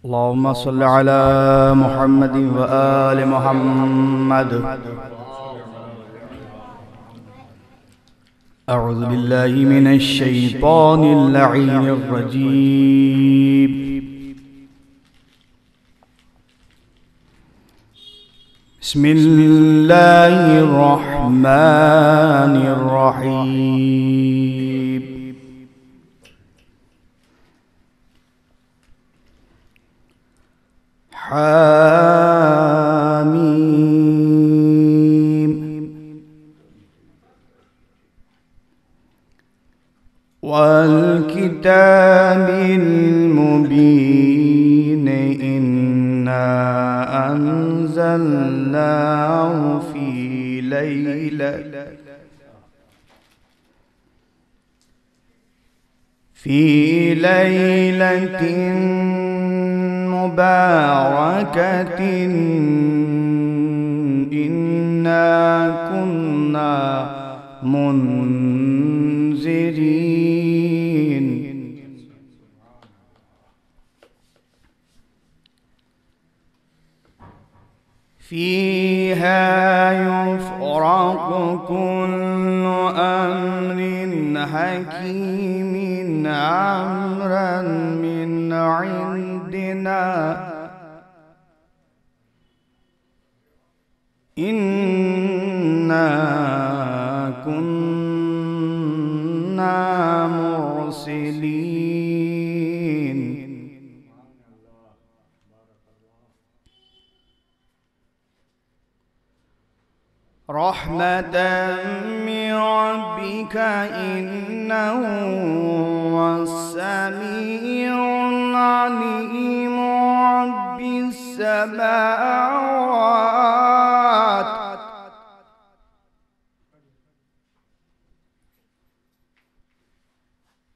اللهم صل على محمد وآل محمد. أعوذ بالله من الشيطان اللعين الرجيم. بسم الله الرحمن الرحيم. حاميم. والكتاب المبين إنا أنزلناه في ليلة مباركة إنا كنا منذرين. فيها يفرق كل أمر حكيم أمرا من عندنا إنا كنا مرسلين. رحمة من ربك إنه هو السميع العليم. رب السماوات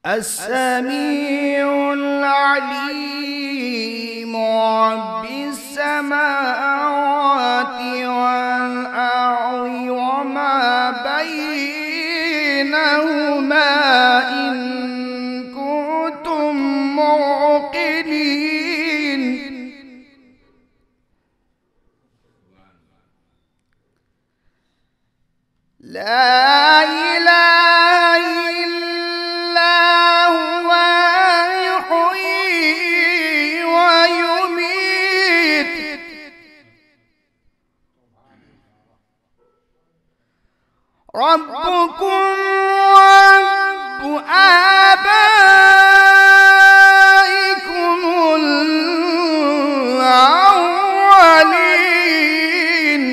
السميع العليم. رب السماوات والأرض وما بينهما إن كنتم موقنين. لا إله إلا هو يحيي ويميت. ربكم رب آبائكم الأولين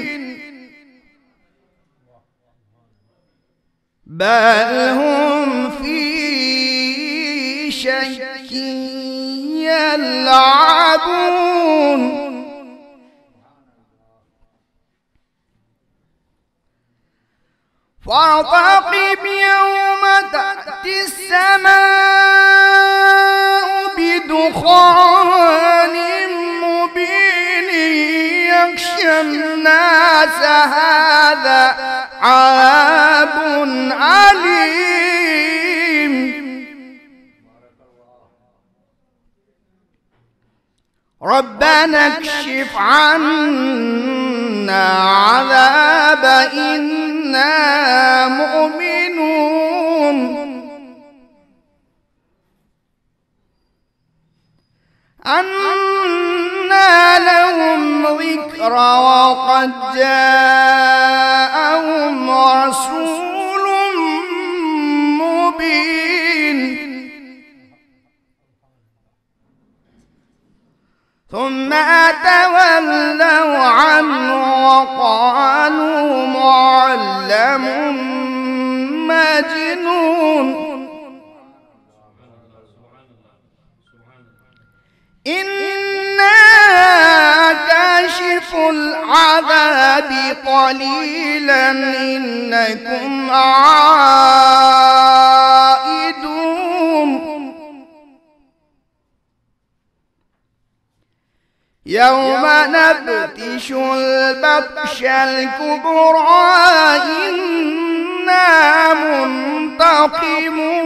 بل هم في شك يلعبون. فارتقب يوم تأتي السماء بدخان مبين يغشى الناس هذا عذاب أليم. ربنا اكشف عنا عذاب إنا مؤمنون. أنى لهم ذكر وقد جاءهم رسول مبين. ثم تولوا عنه وقالوا معلم مجنون. إنا كاشف العذاب قليلا إنكم عائدون. يوم نبطش البطش الكبرى إنا منتقمون.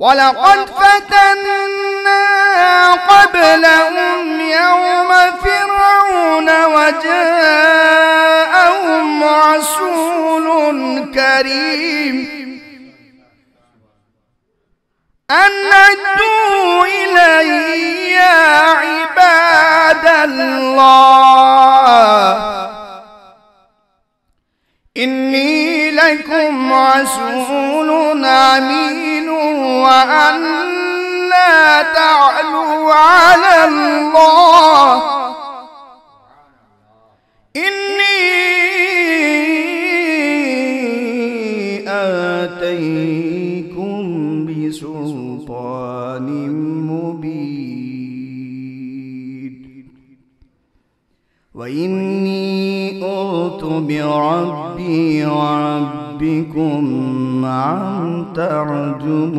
ولقد فتنا قبلهم يوم فرعون وجاءهم رسول كريم أن أدوا إلي يا عباد الله إني لكم رسول أمين وأن لا تعلوا على الله إني آتيكم بسلطان مبين وإني أرت بربي وربكم أن ترجمون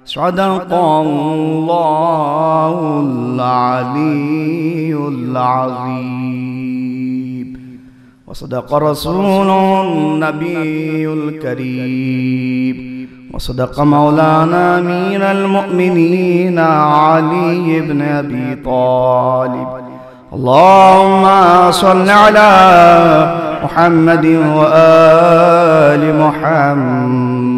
صدق الله العلي العظيم وصدق رسوله النبي الكريم وصدق مولانا أمير المؤمنين علي بن أبي طالب اللهم صل على محمد وآل محمد